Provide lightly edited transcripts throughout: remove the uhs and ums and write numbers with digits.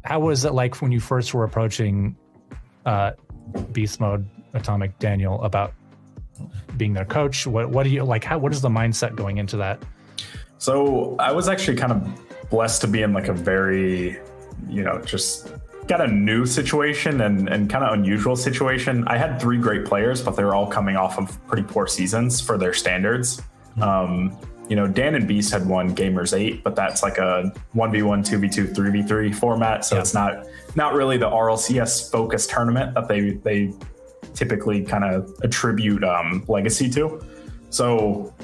how was it like when you first were approaching Beast Mode Atomic, Daniel, about being their coach? What do you like? What is the mindset going into that? So I was actually kind of blessed to be in like a very, just got a new situation and kind of unusual situation. I had 3 great players, but they were all coming off of pretty poor seasons for their standards. Dan and Beast had won Gamers 8, but that's like a 1v1, 2v2, 3v3 format. So it's not really the RLCS focused tournament that they typically kind of attribute legacy to. So,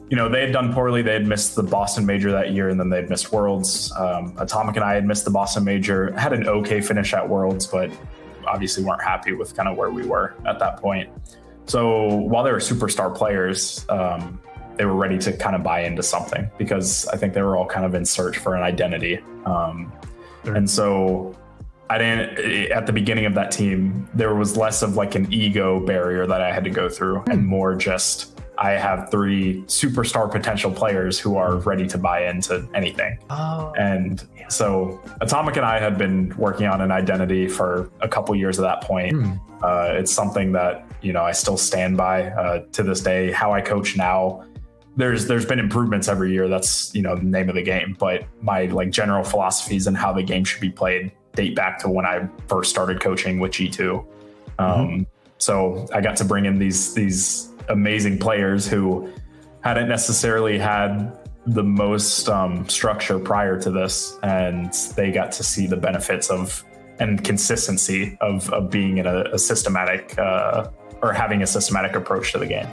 they had done poorly. They had missed the Boston Major that year, and then they'd missed Worlds. Atomic and I had missed the Boston Major, had an okay finish at Worlds, but obviously weren't happy with kind of where we were at that point. So while they were superstar players, they were ready to kind of buy into something, because I think they were all kind of in search for an identity. And so at the beginning of that team, there was less of like an ego barrier that I had to go through, and more just, I have 3 superstar potential players who are ready to buy into anything. So Atomic and I had been working on an identity for a couple years at that point. It's something that, I still stand by to this day. How I coach now, there's been improvements every year. That's, the name of the game. But my like general philosophies and how the game should be played date back to when I first started coaching with G2. So I got to bring in these amazing players who hadn't necessarily had the most structure prior to this, and they got to see the benefits of and consistency of being in a systematic or having a systematic approach to the game.